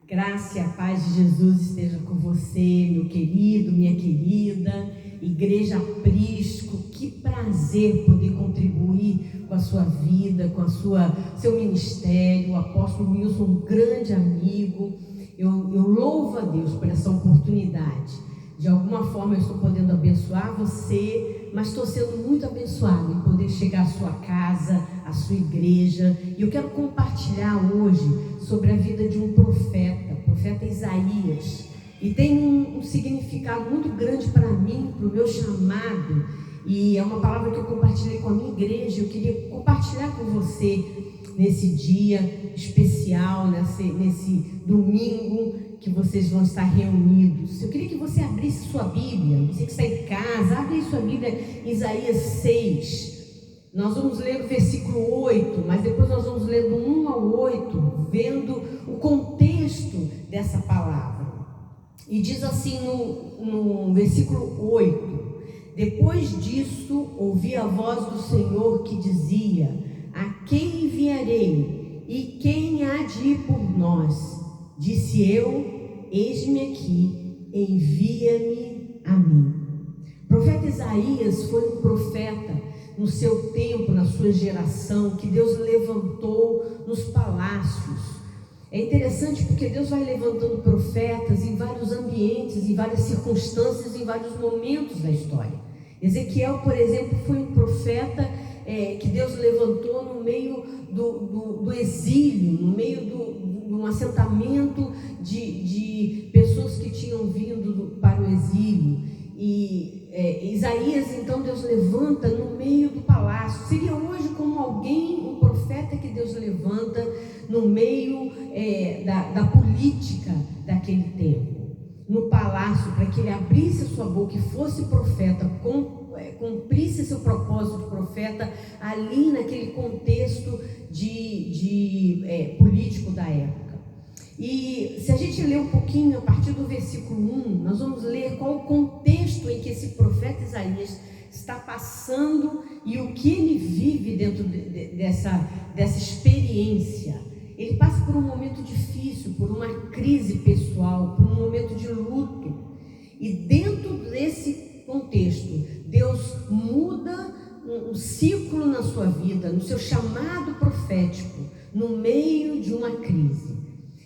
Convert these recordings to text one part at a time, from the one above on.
Graça e a paz de Jesus esteja com você, meu querido, minha querida, Igreja Aprisco. Que prazer poder contribuir com a sua vida, com seu ministério. O apóstolo Wilson, um grande amigo. Eu louvo a Deus por essa oportunidade. De alguma forma eu estou podendo abençoar você, mas estou sendo muito abençoado em poder chegar à sua casa, à sua igreja. E eu quero compartilhar hoje sobre a vida de um profeta, o profeta Isaías. E tem um significado muito grande para mim, para o meu chamado. E é uma palavra que eu compartilhei com a minha igreja. Eu queria compartilhar com você nesse dia especial, nesse domingo que vocês vão estar reunidos. Eu queria que você abrisse sua Bíblia. Você que está em casa, abre sua Bíblia em Isaías 6. Nós vamos ler o versículo 8, mas depois nós vamos ler do 1 ao 8, vendo o contexto dessa palavra. E diz assim no versículo 8: depois disso, ouvi a voz do Senhor que dizia: a quem enviarei? E quem há de ir por nós? Disse eu: eis-me aqui, envia-me a mim. O profeta Isaías foi um profeta no seu tempo, na sua geração, que Deus levantou nos palácios. É interessante porque Deus vai levantando profetas em vários ambientes, em várias circunstâncias, em vários momentos da história. Ezequiel, por exemplo, foi um profeta que Deus levantou no meio do exílio, no meio de um assentamento de pessoas que tinham vindo para o exílio. E Isaías, então, Deus levanta no meio do palácio. Seria hoje como um profeta que Deus levanta no meio da política daquele tempo, no palácio, para que ele abrisse a sua boca e fosse profeta, cumprisse seu propósito de profeta ali naquele contexto político da época. E se a gente ler um pouquinho a partir do versículo 1, nós vamos ler qual o contexto em que esse profeta Isaías está passando e o que ele vive dentro dessa experiência. Ele passa por um momento difícil, por uma crise pessoal, por um momento de luto. E dentro desse contexto, Deus muda um ciclo na sua vida, no seu chamado profético, no meio de uma crise.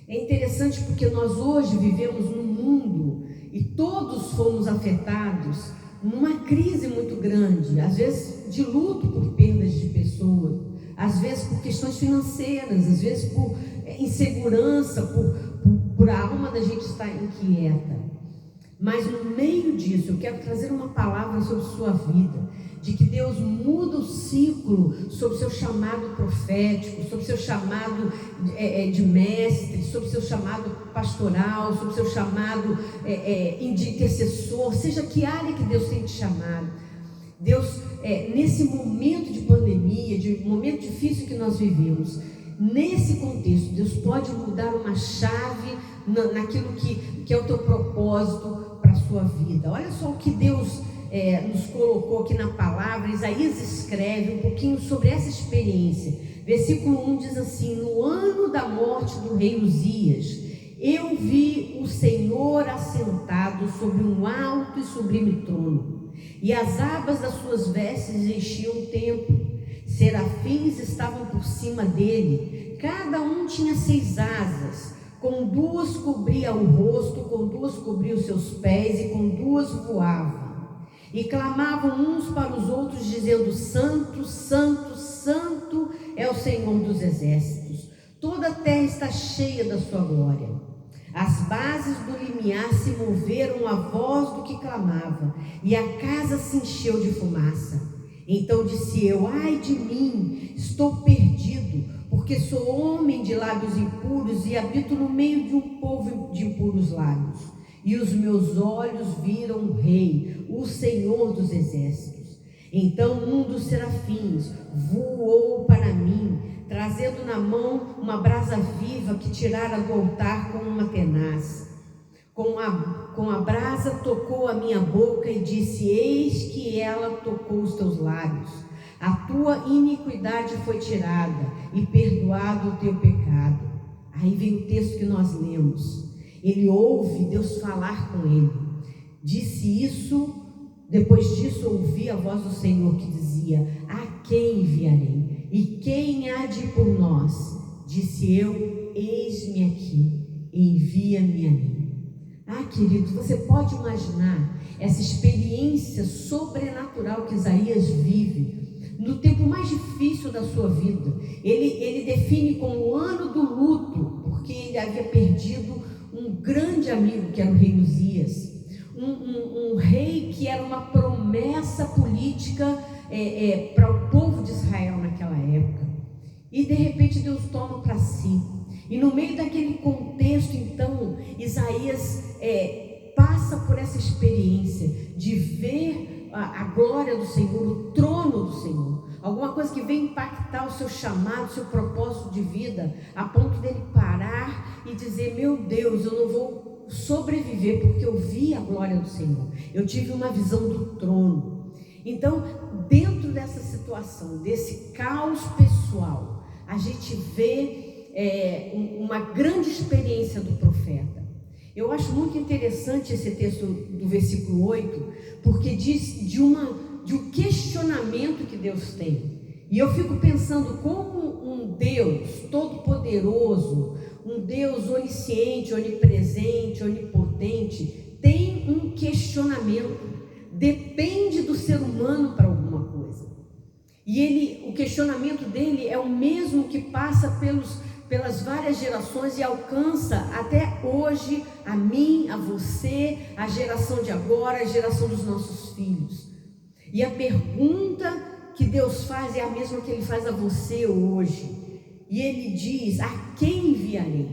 É interessante porque nós hoje vivemos num mundo e todos fomos afetados numa crise muito grande, às vezes de luto por perdas de pessoas, às vezes por questões financeiras, às vezes por insegurança, por a alma da gente estar inquieta. Mas no meio disso eu quero trazer uma palavra sobre sua vida, de que Deus muda o ciclo sobre o seu chamado profético, sobre o seu chamado de mestre, sobre o seu chamado pastoral, sobre o seu chamado de intercessor, seja que área que Deus tem te chamado. Deus, nesse momento de pandemia, de momento difícil que nós vivemos, nesse contexto, Deus pode mudar uma chave naquilo que é o teu propósito para a sua vida. Olha só o que Deus nos colocou aqui na palavra. Isaías escreve um pouquinho sobre essa experiência. Versículo 1 diz assim: no ano da morte do rei Uzias, eu vi o Senhor assentado sobre um alto e sublime trono, e as abas das suas vestes enchiam o templo. Serafins estavam por cima dele, cada um tinha 6 asas, com 2 cobria o rosto, com 2 cobria os seus pés, e com 2 voavam. E clamavam uns para os outros, dizendo: Santo, Santo, Santo é o Senhor dos exércitos. Toda a terra está cheia da sua glória. As bases do limiar se moveram à voz do que clamava, e a casa se encheu de fumaça. Então disse eu: ai de mim, estou perdido, porque sou homem de lábios impuros e habito no meio de um povo de impuros lábios. E os meus olhos viram o Rei, o Senhor dos exércitos. Então um dos serafins voou para mim, trazendo na mão uma brasa viva que tirara do altar com uma tenaz. Com a brasa tocou a minha boca e disse: eis que ela tocou os teus lábios. A tua iniquidade foi tirada e perdoado o teu pecado. Aí vem o texto que nós lemos. Ele ouve Deus falar com ele. Disse isso, depois disso ouvi a voz do Senhor que dizia: a quem enviarei? E quem há de ir por nós? Disse eu: eis-me aqui, envia-me a mim. Queridos, você pode imaginar essa experiência sobrenatural que Isaías vive no tempo mais difícil da sua vida. Ele define como o ano do luto, porque ele havia perdido um grande amigo, que era o rei Uzias, um rei que era uma promessa política para o povo de Israel naquela época. E de repente Deus toma para si. E no meio daquele contexto, então, Isaías passa por essa experiência de ver a glória do Senhor, o trono do Senhor, alguma coisa que vem impactar o seu chamado, o seu propósito de vida, a ponto dele parar e dizer: meu Deus, eu não vou sobreviver porque eu vi a glória do Senhor, eu tive uma visão do trono. Então, dentro dessa situação, desse caos pessoal, a gente vê uma grande experiência do profeta. Eu acho muito interessante esse texto do versículo 8, porque diz de um questionamento que Deus tem. E eu fico pensando como um Deus todo-poderoso, um Deus onisciente, onipresente, onipotente, tem um questionamento. Depende do ser humano para alguma coisa. E o questionamento dele é o mesmo que passa pelas várias gerações e alcança até hoje a mim, a você, a geração de agora, a geração dos nossos filhos. E a pergunta que Deus faz é a mesma que Ele faz a você hoje. E Ele diz: a quem enviarei?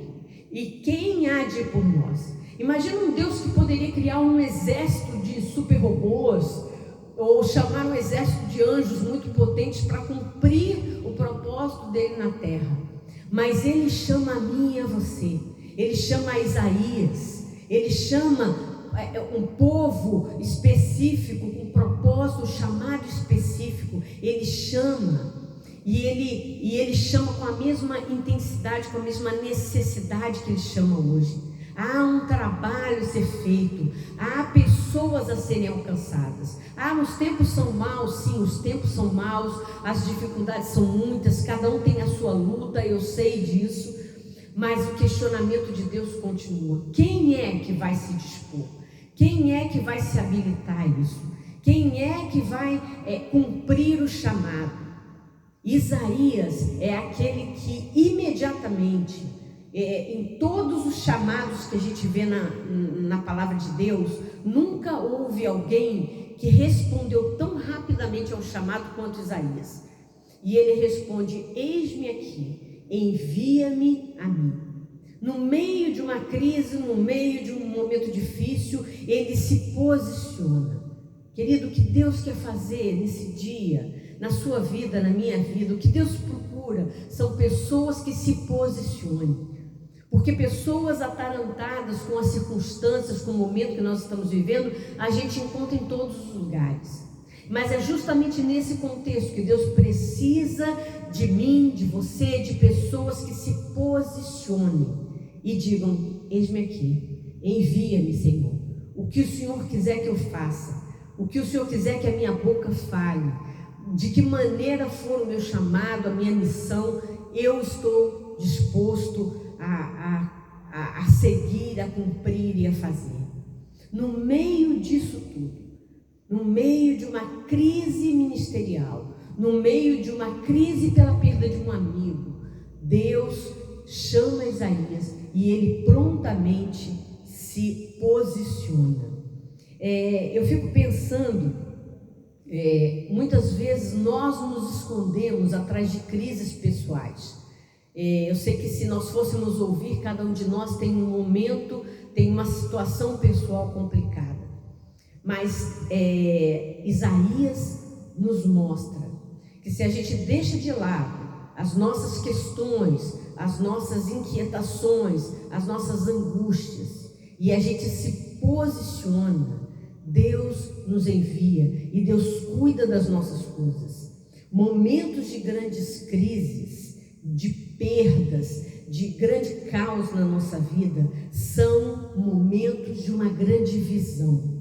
E quem há de ir por nós? Imagina um Deus que poderia criar um exército de super robôs, ou chamar um exército de anjos muito potentes para cumprir o propósito dele na terra. Mas Ele chama a mim e a você. Ele chama a Isaías. Ele chama um povo específico, com um propósito, um chamado específico. Ele chama. E ele chama com a mesma intensidade, com a mesma necessidade que Ele chama hoje. Há um trabalho a ser feito. Há pessoas a serem alcançadas. Os tempos são maus, sim, os tempos são maus, as dificuldades são muitas, cada um tem a sua luta, eu sei disso, mas o questionamento de Deus continua. Quem é que vai se dispor? Quem é que vai se habilitar a isso? Quem é que vai cumprir o chamado? Isaías é aquele que imediatamente, em todos os chamados que a gente vê na palavra de Deus, nunca houve alguém que respondeu tão rapidamente ao chamado quanto Isaías. E ele responde: eis-me aqui, envia-me a mim. No meio de uma crise, no meio de um momento difícil, ele se posiciona. Querido, o que Deus quer fazer nesse dia, na sua vida, na minha vida, o que Deus procura são pessoas que se posicionem. Porque pessoas atarantadas com as circunstâncias, com o momento que nós estamos vivendo, a gente encontra em todos os lugares. Mas é justamente nesse contexto que Deus precisa de mim, de você, de pessoas que se posicionem e digam: eis-me aqui, envia-me, Senhor. O que o Senhor quiser que eu faça, o que o Senhor quiser que a minha boca fale, de que maneira for o meu chamado, a minha missão, eu estou disposto a seguir, a cumprir e a fazer. No meio disso tudo, no meio de uma crise ministerial, no meio de uma crise pela perda de um amigo, Deus chama Isaías e ele prontamente se posiciona. Eu fico pensando, muitas vezes nós nos escondemos atrás de crises pessoais. Eu sei que se nós fôssemos ouvir, cada um de nós tem um momento, tem uma situação pessoal complicada. Mas Isaías nos mostra que se a gente deixa de lado as nossas questões, as nossas inquietações, as nossas angústias, e a gente se posiciona, Deus nos envia e Deus cuida das nossas coisas. Momentos de grandes crises, de perdas, de grande caos na nossa vida são momentos de uma grande visão.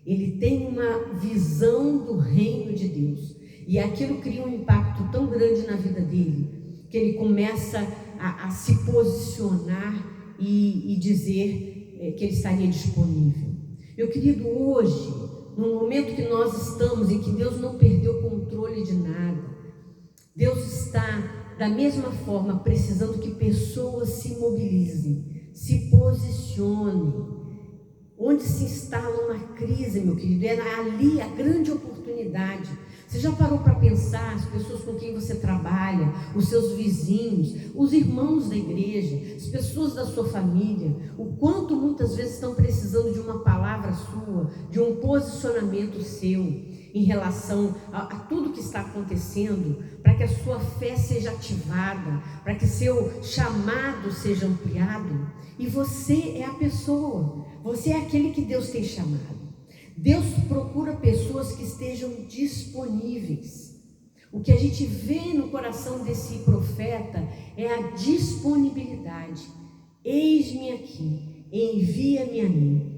Ele tem uma visão do reino de Deus, e aquilo cria um impacto tão grande na vida dele, que ele começa a se posicionar e dizer que ele estaria disponível. Meu querido, hoje, no momento que nós estamos, em que Deus não perdeu o controle de nada, Deus está da mesma forma precisando que pessoas se mobilizem, se posicionem. Onde se instala uma crise, meu querido, é ali a grande oportunidade. Você já parou para pensar as pessoas com quem você trabalha, os seus vizinhos, os irmãos da igreja, as pessoas da sua família, o quanto muitas vezes estão precisando de uma palavra sua, de um posicionamento seu em relação a tudo que está acontecendo, para que a sua fé seja ativada, para que seu chamado seja ampliado. E você é a pessoa, você é aquele que Deus tem chamado. Deus procura pessoas que estejam disponíveis. O que a gente vê no coração desse profeta é a disponibilidade. Eis-me aqui, envia-me a mim.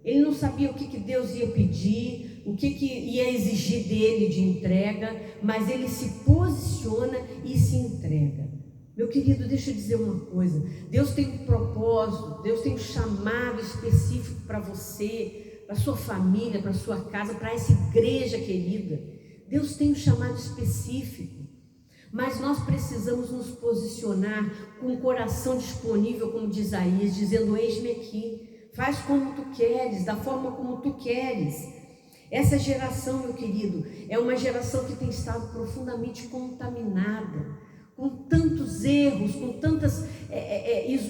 Ele não sabia o que Deus ia pedir, o que ia exigir dele de entrega, mas ele se posiciona e se entrega. Meu querido, deixa eu dizer uma coisa. Deus tem um propósito, Deus tem um chamado específico para você, para sua família, para sua casa, para essa igreja querida. Deus tem um chamado específico, mas nós precisamos nos posicionar com o coração disponível, como diz Isaías, dizendo: eis-me aqui, faz como tu queres, da forma como tu queres. Essa geração, meu querido, é uma geração que tem estado profundamente contaminada, com tantos erros, com tantas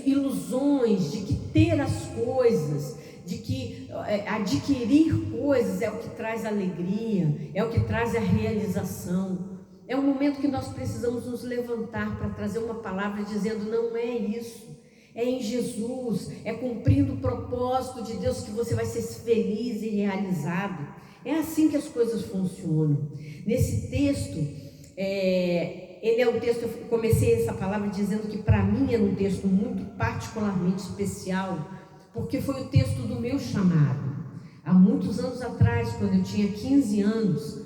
ilusões de que ter as coisas, de que adquirir coisas é o que traz alegria, é o que traz a realização. É um momento que nós precisamos nos levantar para trazer uma palavra dizendo: não é isso, é em Jesus, é cumprindo o propósito de Deus que você vai ser feliz e realizado. É assim que as coisas funcionam. Nesse texto, ele é um texto, eu comecei essa palavra dizendo que para mim era um texto muito particularmente especial, porque foi o texto do meu chamado. Há muitos anos atrás, quando eu tinha 15 anos,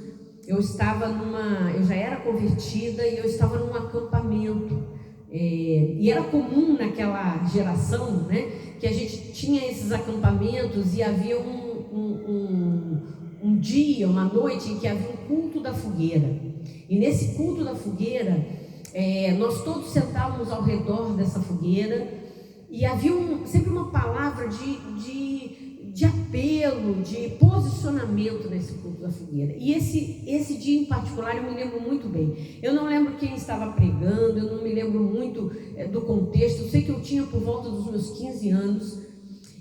eu já era convertida e eu estava num acampamento. E era comum naquela geração, né, que a gente tinha esses acampamentos e havia um dia, uma noite em que havia um culto da fogueira. E nesse culto da fogueira, nós todos sentávamos ao redor dessa fogueira e havia sempre uma palavra de apelo, de posicionamento nesse culto da fogueira. E esse dia em particular eu me lembro muito bem. Eu não lembro quem estava pregando, eu não me lembro muito do contexto. Eu sei que eu tinha por volta dos meus 15 anos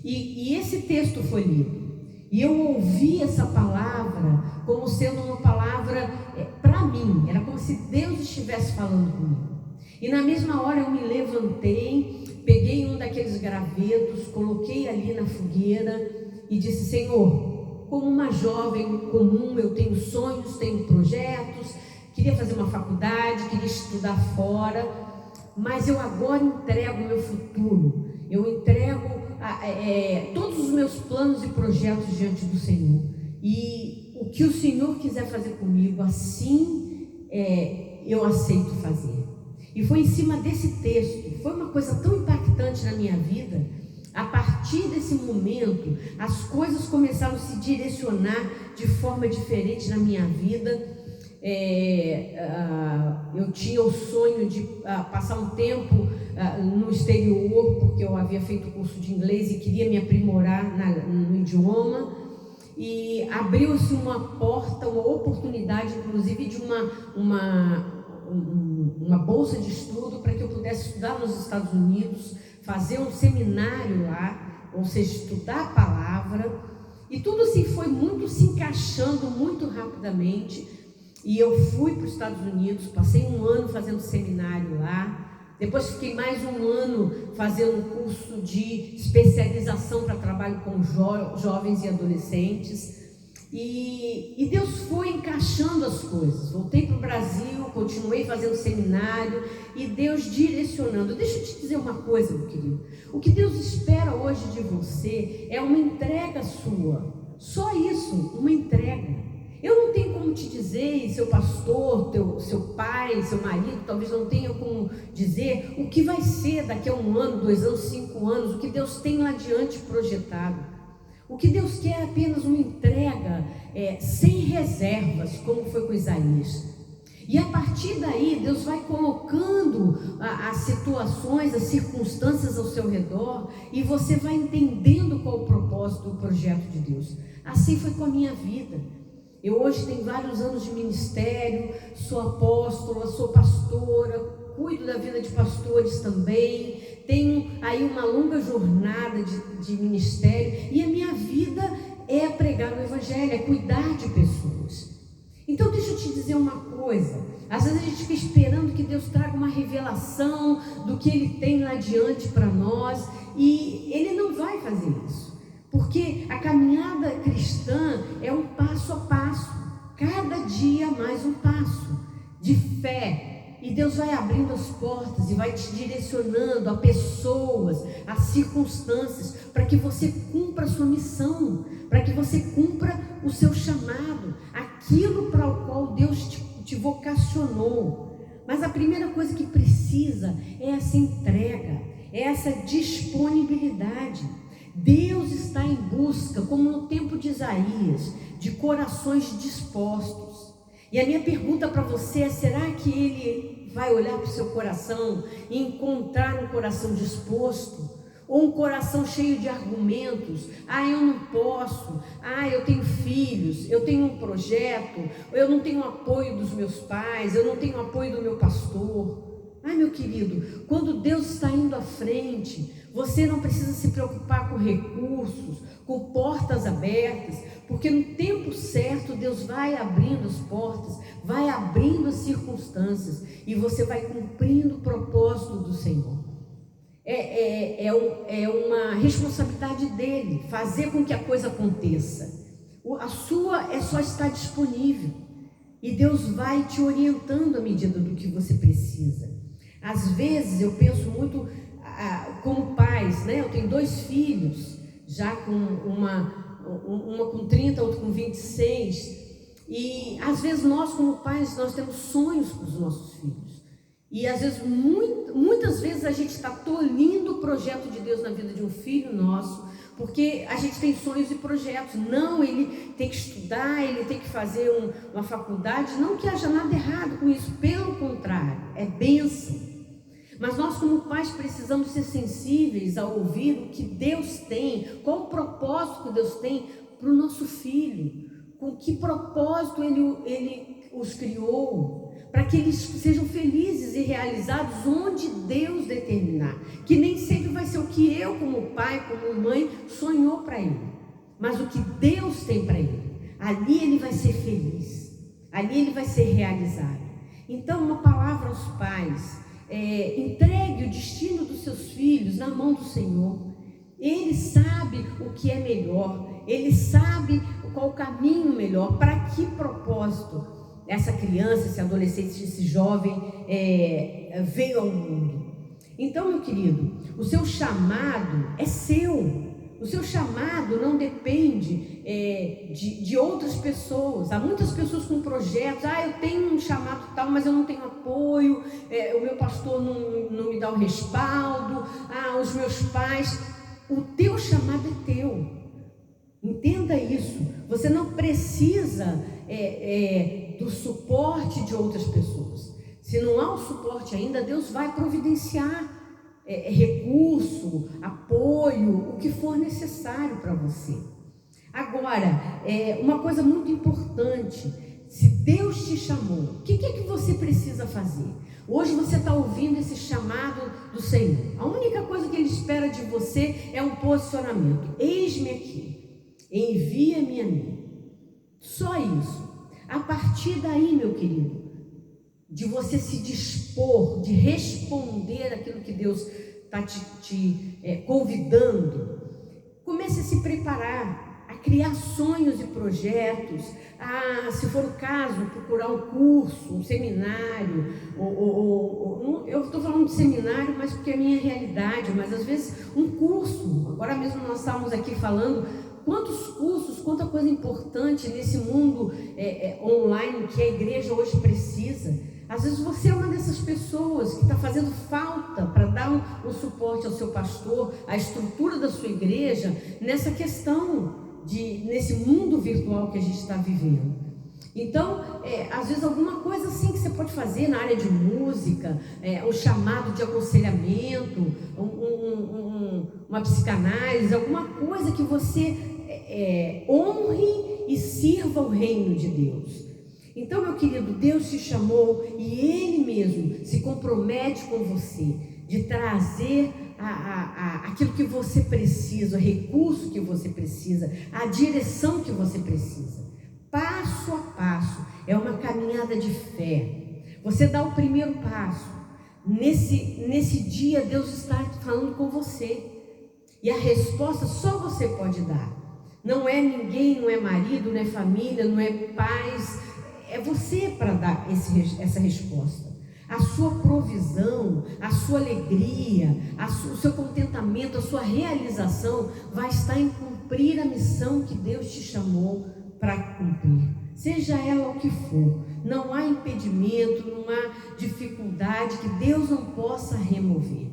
e esse texto foi lido. E eu ouvi essa palavra como sendo uma palavra para mim. Era como se Deus estivesse falando comigo. E na mesma hora eu me levantei, peguei um daqueles gravetos, coloquei ali na fogueira e disse: Senhor, como uma jovem comum, eu tenho sonhos, tenho projetos, queria fazer uma faculdade, queria estudar fora, mas eu agora entrego o meu futuro, eu entrego todos os meus planos e projetos diante do Senhor, e o que o Senhor quiser fazer comigo, assim eu aceito fazer. E foi em cima desse texto, foi uma coisa tão impactante na minha vida. A partir desse momento, as coisas começaram a se direcionar de forma diferente na minha vida. Eu tinha o sonho de passar um tempo no exterior, porque eu havia feito curso de inglês e queria me aprimorar no idioma. E abriu-se uma porta, uma oportunidade, inclusive, de uma bolsa de estudo para que eu pudesse estudar nos Estados Unidos, fazer um seminário lá, ou seja, estudar a palavra. E tudo assim foi se encaixando muito rapidamente. E eu fui para os Estados Unidos, passei um ano fazendo seminário lá. Depois fiquei mais um ano fazendo um curso de especialização para trabalho com jovens e adolescentes. E Deus foi encaixando as coisas. Voltei para o Brasil, continuei fazendo seminário e Deus direcionando. Deixa eu te dizer uma coisa, meu querido. O que Deus espera hoje de você é uma entrega sua. Só isso, uma entrega. Eu não tenho como te dizer, e seu pastor, seu pai, seu marido, talvez não tenha como dizer o que vai ser daqui a 1 ano, 2 anos, 5 anos, o que Deus tem lá adiante projetado. O que Deus quer é apenas uma entrega sem reservas, como foi com Isaías. E a partir daí, Deus vai colocando as situações, as circunstâncias ao seu redor, e você vai entendendo qual o propósito do projeto de Deus. Assim foi com a minha vida. Eu hoje tenho vários anos de ministério, sou apóstola, sou pastora, cuido da vida de pastores também, tenho aí uma longa jornada de ministério, e a minha vida é pregar o Evangelho, é cuidar de pessoas. Então deixa eu te dizer uma coisa, às vezes a gente fica esperando que Deus traga uma revelação do que Ele tem lá adiante para nós, e Ele não vai fazer isso. Porque a caminhada cristã é um passo a passo, cada dia mais um passo de fé, e Deus vai abrindo as portas e vai te direcionando a pessoas, a circunstâncias, para que você cumpra a sua missão, para que você cumpra o seu chamado, aquilo para o qual Deus te vocacionou. Mas a primeira coisa que precisa é essa entrega, é essa disponibilidade. Deus está em busca, como no tempo de Isaías, de corações dispostos. E a minha pergunta para você é: será que Ele vai olhar para o seu coração e encontrar um coração disposto? Ou um coração cheio de argumentos? Eu não posso, eu tenho filhos, eu tenho um projeto, eu não tenho apoio dos meus pais, eu não tenho apoio do meu pastor. Meu querido, quando Deus está indo à frente, você não precisa se preocupar com recursos, com portas abertas, porque no tempo certo Deus vai abrindo as portas, vai abrindo as circunstâncias, e você vai cumprindo o propósito do Senhor. É uma responsabilidade dele fazer com que a coisa aconteça. A sua é só estar disponível, e Deus vai te orientando à medida do que você precisa. Às vezes eu penso muito como pais, né? Eu tenho 2 filhos, já com uma com 30, outra com 26, e às vezes nós como pais, nós temos sonhos para os nossos filhos, e às vezes, muitas vezes a gente está tolhindo o projeto de Deus na vida de um filho nosso, porque a gente tem sonhos e projetos. Não, ele tem que estudar, ele tem que fazer uma faculdade, não que haja nada errado com isso, pelo contrário, é bênção. Mas nós como pais precisamos ser sensíveis a ouvir o que Deus tem, qual o propósito que Deus tem para o nosso filho, com que propósito Ele os criou, para que eles sejam felizes e realizados onde Deus determinar, que nem sempre vai ser o que eu como pai, como mãe, sonhou para ele, mas o que Deus tem para ele, ali ele vai ser feliz, ali ele vai ser realizado. Então, uma palavra aos pais: entregue o destino dos seus filhos na mão do Senhor. Ele sabe o que é melhor, Ele sabe qual o caminho melhor, para que propósito essa criança, esse adolescente, esse jovem veio ao mundo. Então, meu querido, o seu chamado é seu. O seu chamado não depende de outras pessoas. Há muitas pessoas com projetos. Eu tenho um chamado tal, mas eu não tenho apoio, o meu pastor não me dá o respaldo, os meus pais. O teu chamado é teu. Entenda isso. Você não precisa do suporte de outras pessoas. Se não há o suporte ainda, Deus vai providenciar recurso, apoio, o que for necessário para você. Agora, uma coisa muito importante: se Deus te chamou, o que é que você precisa fazer? Hoje você está ouvindo esse chamado do Senhor. A única coisa que Ele espera de você é um posicionamento. Eis-me aqui, envia-me a mim. Só isso. A partir daí, meu querido, de você se dispor, de responder aquilo que Deus está te convidando, comece a se preparar. a criar sonhos e projetos, a, se for o caso, procurar um curso, um seminário, eu estou falando de seminário, mas porque é a minha realidade, mas às vezes um curso. Agora mesmo nós estávamos aqui falando quantos cursos, quanta coisa importante nesse mundo online que a igreja hoje precisa. Às vezes você é uma dessas pessoas que está fazendo falta para dar um suporte ao seu pastor, à estrutura da sua igreja, nessa questão nesse mundo virtual que a gente está vivendo. Então, às vezes alguma coisa assim que você pode fazer na área de música, um chamado de aconselhamento, uma psicanálise, alguma coisa que você honre e sirva o reino de Deus. Então, meu querido, Deus te chamou e Ele mesmo se compromete com você de trazer aquilo que você precisa, o recurso que você precisa, a direção que você precisa. Passo a passo, é uma caminhada de fé. Você dá o primeiro passo. Nesse dia, Deus está falando com você. E a resposta só você pode dar. Não é ninguém, não é marido, não é família, não é pais. É você para dar essa resposta. A sua provisão, a sua alegria, o seu contentamento, a sua realização vai estar em cumprir a missão que Deus te chamou para cumprir. Seja ela o que for, não há impedimento, não há dificuldade que Deus não possa remover.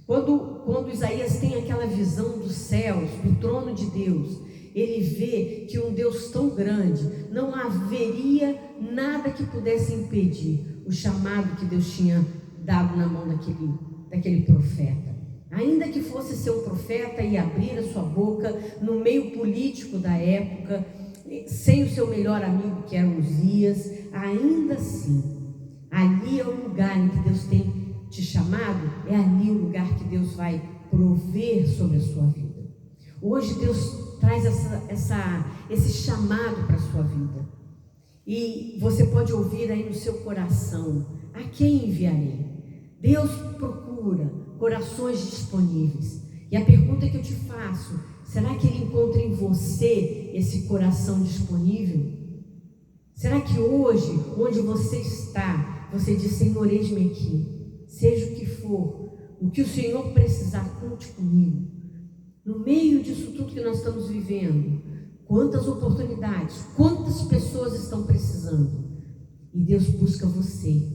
Quando Isaías tem aquela visão dos céus, do trono de Deus, ele vê que um Deus tão grande, não haveria nada que pudesse impedir o chamado que Deus tinha dado na mão daquele profeta. Ainda que fosse ser um profeta e abrir a sua boca no meio político da época, sem o seu melhor amigo que era Uzias, ainda assim, ali é o lugar em que Deus tem te chamado, é ali o lugar que Deus vai prover sobre a sua vida. Hoje Deus traz esse chamado para a sua vida. E você pode ouvir aí no seu coração: a quem enviarei? Deus procura corações disponíveis. E a pergunta que eu te faço: será que Ele encontra em você esse coração disponível? Será que hoje, onde você está, você diz: Senhor, eis-me aqui, seja o que for, o que o Senhor precisar, conte comigo. No meio disso tudo que nós estamos vivendo, quantas oportunidades, quantas pessoas estão precisando. E Deus busca você,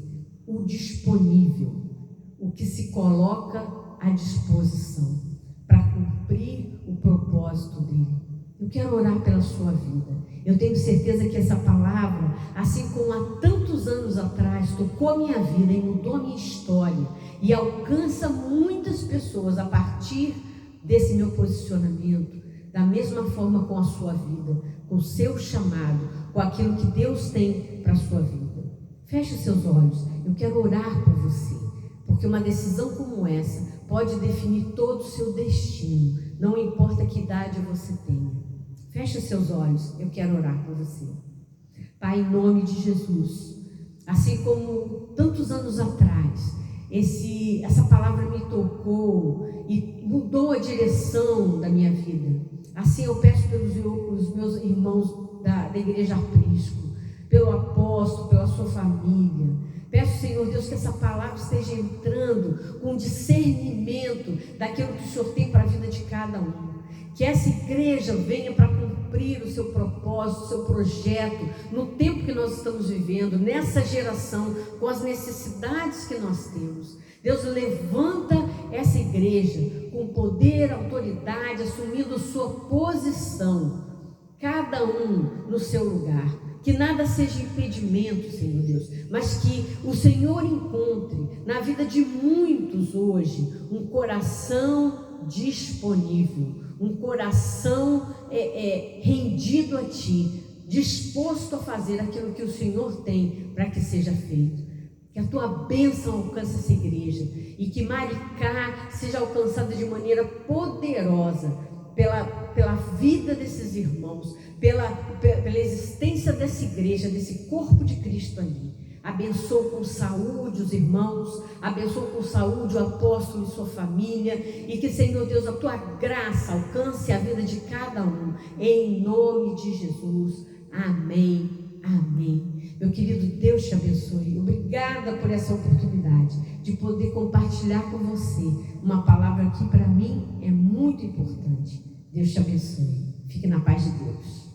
o disponível, o que se coloca à disposição para cumprir o propósito dele. Eu quero orar pela sua vida. Eu tenho certeza que essa palavra, assim como há tantos anos atrás, tocou a minha vida e mudou a minha história e alcança muitas pessoas a partir desse meu posicionamento, da mesma forma com a sua vida, com o seu chamado, com aquilo que Deus tem para a sua vida. Feche os seus olhos, eu quero orar por você, porque uma decisão como essa pode definir todo o seu destino, não importa que idade você tenha. Feche os seus olhos, eu quero orar por você. Pai, em nome de Jesus, assim como tantos anos atrás, essa palavra me tocou e mudou a direção da minha vida. Assim eu peço pelos meus irmãos da Igreja Aprisco, pelo apóstolo, pela sua família. Peço, Senhor Deus, que essa palavra esteja entrando com discernimento daquilo que o Senhor tem para a vida de cada um. Que essa igreja venha para cumprir o seu propósito, o seu projeto, no tempo que nós estamos vivendo, nessa geração, com as necessidades que nós temos. Deus, levanta essa igreja com poder, autoridade, assumindo sua posição, cada um no seu lugar. Que nada seja impedimento, Senhor Deus, mas que o Senhor encontre na vida de muitos hoje um coração disponível, um coração rendido a Ti, disposto a fazer aquilo que o Senhor tem para que seja feito. Que a Tua bênção alcance essa igreja e que Maricá seja alcançada de maneira poderosa pela vida desses irmãos, pela existência dessa igreja, desse corpo de Cristo ali. Abençoa com saúde os irmãos, abençoa com saúde o apóstolo e sua família, e que, Senhor Deus, a tua graça alcance a vida de cada um, em nome de Jesus. Amém, amém. Meu querido, Deus te abençoe. Obrigada por essa oportunidade de poder compartilhar com você uma palavra que para mim é muito importante. Deus te abençoe. Fique na paz de Deus.